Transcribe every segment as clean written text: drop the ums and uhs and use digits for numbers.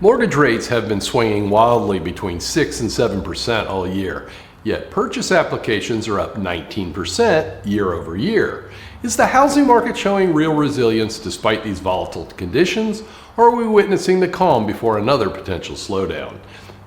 Mortgage rates have been swinging wildly between 6 and 7% all year, yet purchase applications are up 19% year over year. Is the housing market showing real resilience despite these volatile conditions, or are we witnessing the calm before another potential slowdown?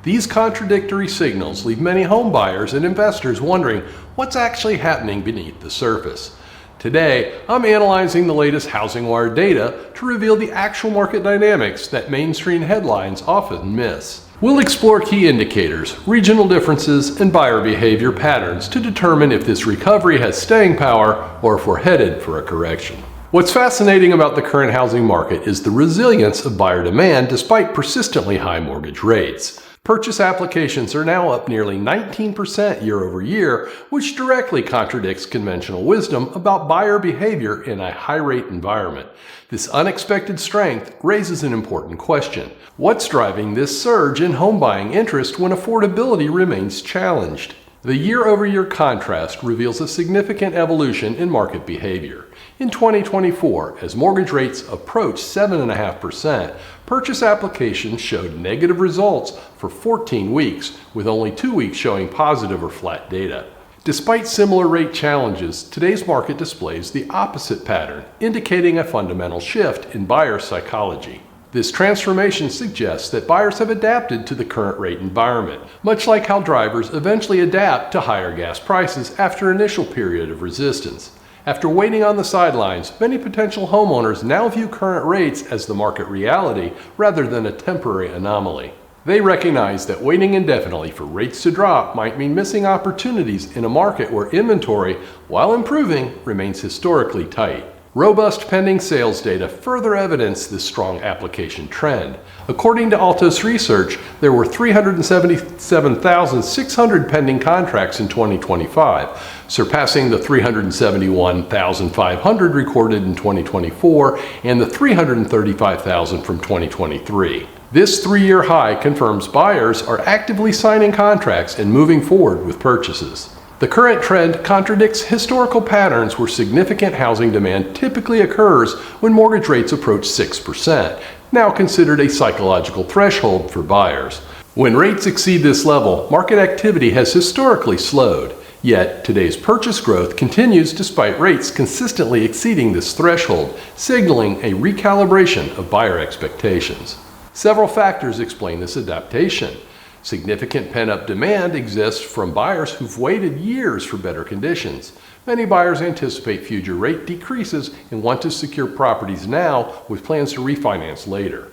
These contradictory signals leave many home buyers and investors wondering what's actually happening beneath the surface. Today, I'm analyzing the latest HousingWire data to reveal the actual market dynamics that mainstream headlines often miss. We'll explore key indicators, regional differences, and buyer behavior patterns to determine if this recovery has staying power or if we're headed for a correction. What's fascinating about the current housing market is the resilience of buyer demand despite persistently high mortgage rates. Purchase applications are now up nearly 19% year over year, which directly contradicts conventional wisdom about buyer behavior in a high-rate environment. This unexpected strength raises an important question. What's driving this surge in home buying interest when affordability remains challenged? The year-over-year contrast reveals a significant evolution in market behavior. In 2024, as mortgage rates approached 7.5%, purchase applications showed negative results for 14 weeks, with only 2 weeks showing positive or flat data. Despite similar rate challenges, today's market displays the opposite pattern, indicating a fundamental shift in buyer psychology. This transformation suggests that buyers have adapted to the current rate environment, much like how drivers eventually adapt to higher gas prices after an initial period of resistance. After waiting on the sidelines, many potential homeowners now view current rates as the market reality rather than a temporary anomaly. They recognize that waiting indefinitely for rates to drop might mean missing opportunities in a market where inventory, while improving, remains historically tight. Robust pending sales data further evidence this strong application trend. According to Altos Research, there were 377,600 pending contracts in 2025, surpassing the 371,500 recorded in 2024 and the 335,000 from 2023. This three-year high confirms buyers are actively signing contracts and moving forward with purchases. The current trend contradicts historical patterns where significant housing demand typically occurs when mortgage rates approach 6%, now considered a psychological threshold for buyers. When rates exceed this level, market activity has historically slowed. Yet, today's purchase growth continues despite rates consistently exceeding this threshold, signaling a recalibration of buyer expectations. Several factors explain this adaptation. Significant pent-up demand exists from buyers who've waited years for better conditions. Many buyers anticipate future rate decreases and want to secure properties now with plans to refinance later.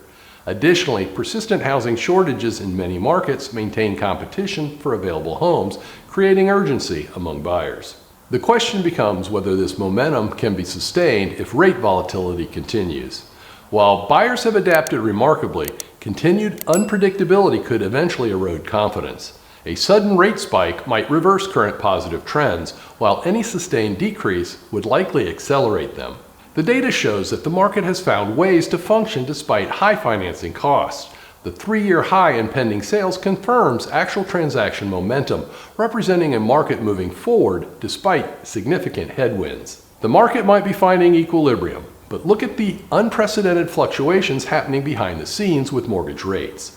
Additionally, persistent housing shortages in many markets maintain competition for available homes, creating urgency among buyers. The question becomes whether this momentum can be sustained if rate volatility continues. While buyers have adapted remarkably, continued unpredictability could eventually erode confidence. A sudden rate spike might reverse current positive trends, while any sustained decrease would likely accelerate them. The data shows that the market has found ways to function despite high financing costs. The three-year high in pending sales confirms actual transaction momentum, representing a market moving forward despite significant headwinds. The market might be finding equilibrium, but look at the unprecedented fluctuations happening behind the scenes with mortgage rates.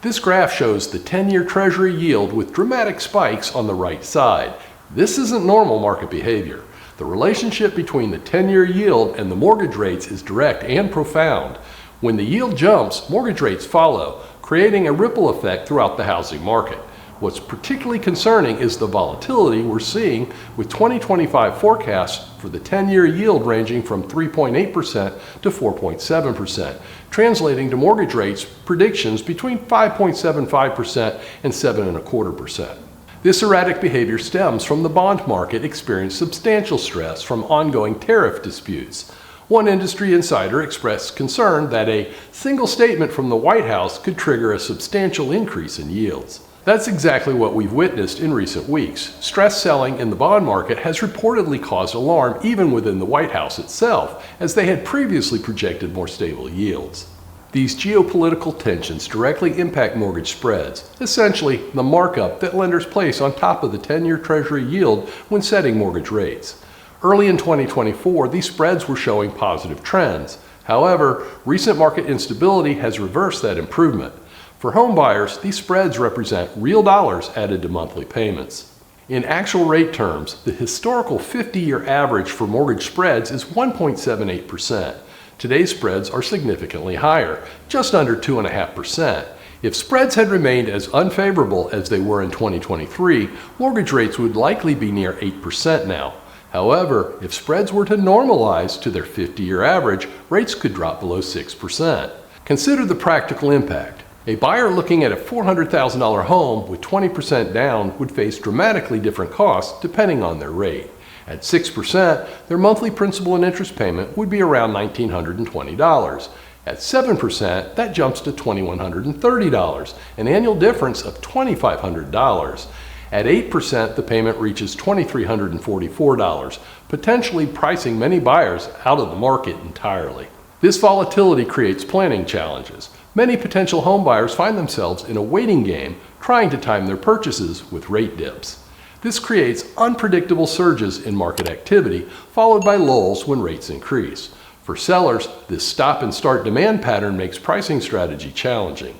This graph shows the 10-year Treasury yield with dramatic spikes on the right side. This isn't normal market behavior. The relationship between the 10-year yield and the mortgage rates is direct and profound. When the yield jumps, mortgage rates follow, creating a ripple effect throughout the housing market. What's particularly concerning is the volatility we're seeing with 2025 forecasts for the 10-year yield ranging from 3.8% to 4.7%, translating to mortgage rates predictions between 5.75% and 7.25%. This erratic behavior stems from the bond market experiencing substantial stress from ongoing tariff disputes. One industry insider expressed concern that a single statement from the White House could trigger a substantial increase in yields. That's exactly what we've witnessed in recent weeks. Stress selling in the bond market has reportedly caused alarm even within the White House itself, as they had previously projected more stable yields. These geopolitical tensions directly impact mortgage spreads, essentially the markup that lenders place on top of the 10-year Treasury yield when setting mortgage rates. Early in 2024, these spreads were showing positive trends. However, recent market instability has reversed that improvement. For home buyers, these spreads represent real dollars added to monthly payments. In actual rate terms, the historical 50-year average for mortgage spreads is 1.78%. Today's spreads are significantly higher, just under 2.5%. If spreads had remained as unfavorable as they were in 2023, mortgage rates would likely be near 8% now. However, if spreads were to normalize to their 50-year average, rates could drop below 6%. Consider the practical impact. A buyer looking at a $400,000 home with 20% down would face dramatically different costs depending on their rate. At 6%, their monthly principal and interest payment would be around $1,920. At 7%, that jumps to $2,130, an annual difference of $2,500. At 8%, the payment reaches $2,344, potentially pricing many buyers out of the market entirely. This volatility creates planning challenges. Many potential home buyers find themselves in a waiting game, trying to time their purchases with rate dips. This creates unpredictable surges in market activity, followed by lulls when rates increase. For sellers, this stop-and-start demand pattern makes pricing strategy challenging.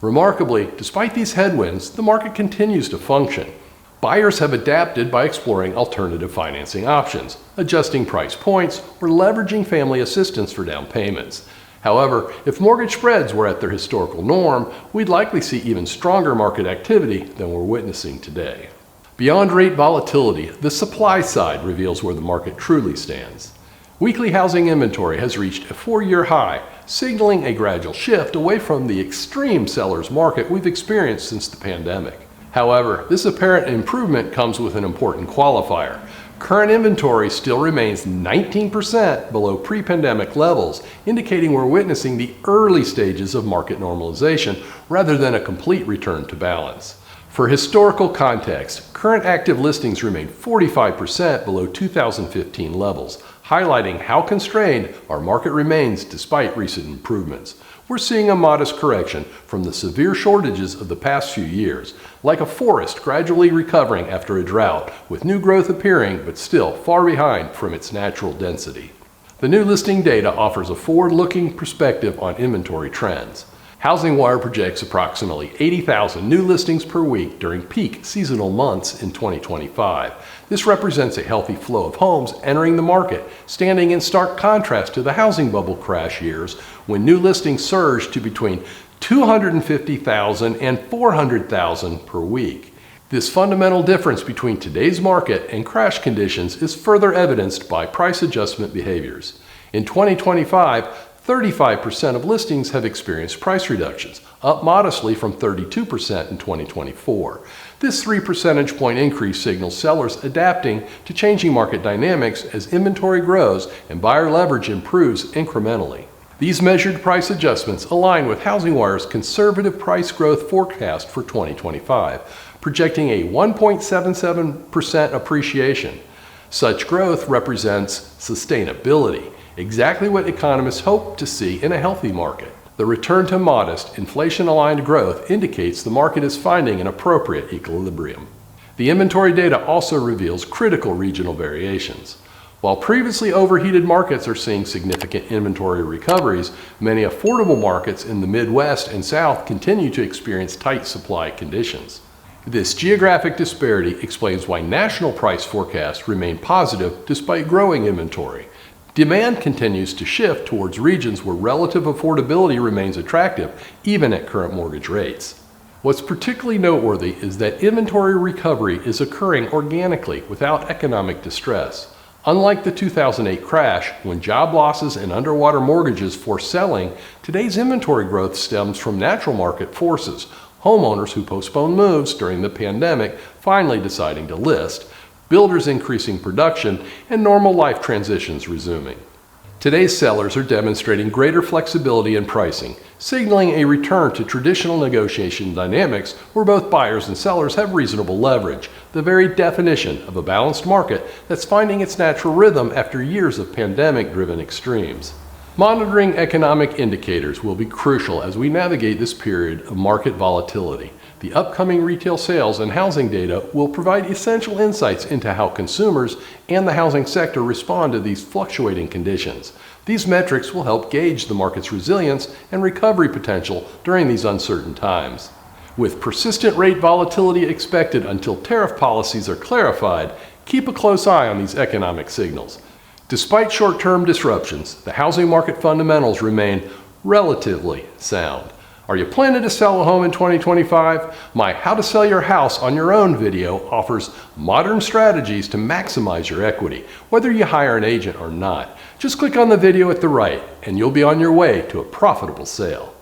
Remarkably, despite these headwinds, the market continues to function. Buyers have adapted by exploring alternative financing options, adjusting price points, or leveraging family assistance for down payments. However, if mortgage spreads were at their historical norm, we'd likely see even stronger market activity than we're witnessing today. Beyond rate volatility, the supply side reveals where the market truly stands. Weekly housing inventory has reached a 4-year high, signaling a gradual shift away from the extreme seller's market we've experienced since the pandemic. However, this apparent improvement comes with an important qualifier. Current inventory still remains 19% below pre-pandemic levels, indicating we're witnessing the early stages of market normalization rather than a complete return to balance. For historical context, current active listings remain 45% below 2015 levels, highlighting how constrained our market remains despite recent improvements. We're seeing a modest correction from the severe shortages of the past few years, like a forest gradually recovering after a drought, with new growth appearing but still far behind from its natural density. The new listing data offers a forward-looking perspective on inventory trends. HousingWire projects approximately 80,000 new listings per week during peak seasonal months in 2025. This represents a healthy flow of homes entering the market, standing in stark contrast to the housing bubble crash years when new listings surged to between 250,000 and 400,000 per week. This fundamental difference between today's market and crash conditions is further evidenced by price adjustment behaviors. In 2025, 35% of listings have experienced price reductions, up modestly from 32% in 2024. This 3 percentage point increase signals sellers adapting to changing market dynamics as inventory grows and buyer leverage improves incrementally. These measured price adjustments align with HousingWire's conservative price growth forecast for 2025, projecting a 1.77% appreciation. Such growth represents sustainability, exactly what economists hope to see in a healthy market. The return to modest, inflation-aligned growth indicates the market is finding an appropriate equilibrium. The inventory data also reveals critical regional variations. While previously overheated markets are seeing significant inventory recoveries, many affordable markets in the Midwest and South continue to experience tight supply conditions. This geographic disparity explains why national price forecasts remain positive despite growing inventory. Demand continues to shift towards regions where relative affordability remains attractive, even at current mortgage rates. What's particularly noteworthy is that inventory recovery is occurring organically without economic distress. Unlike the 2008 crash, when job losses and underwater mortgages forced selling, today's inventory growth stems from natural market forces, homeowners who postponed moves during the pandemic finally deciding to list, builders increasing production, and normal life transitions resuming. Today's sellers are demonstrating greater flexibility in pricing, signaling a return to traditional negotiation dynamics where both buyers and sellers have reasonable leverage, the very definition of a balanced market that's finding its natural rhythm after years of pandemic-driven extremes. Monitoring economic indicators will be crucial as we navigate this period of market volatility. The upcoming retail sales and housing data will provide essential insights into how consumers and the housing sector respond to these fluctuating conditions. These metrics will help gauge the market's resilience and recovery potential during these uncertain times. With persistent rate volatility expected until tariff policies are clarified, keep a close eye on these economic signals. Despite short-term disruptions, the housing market fundamentals remain relatively sound. Are you planning to sell a home in 2025? My How to Sell Your House on Your Own video offers modern strategies to maximize your equity, whether you hire an agent or not. Just click on the video at the right, and you'll be on your way to a profitable sale.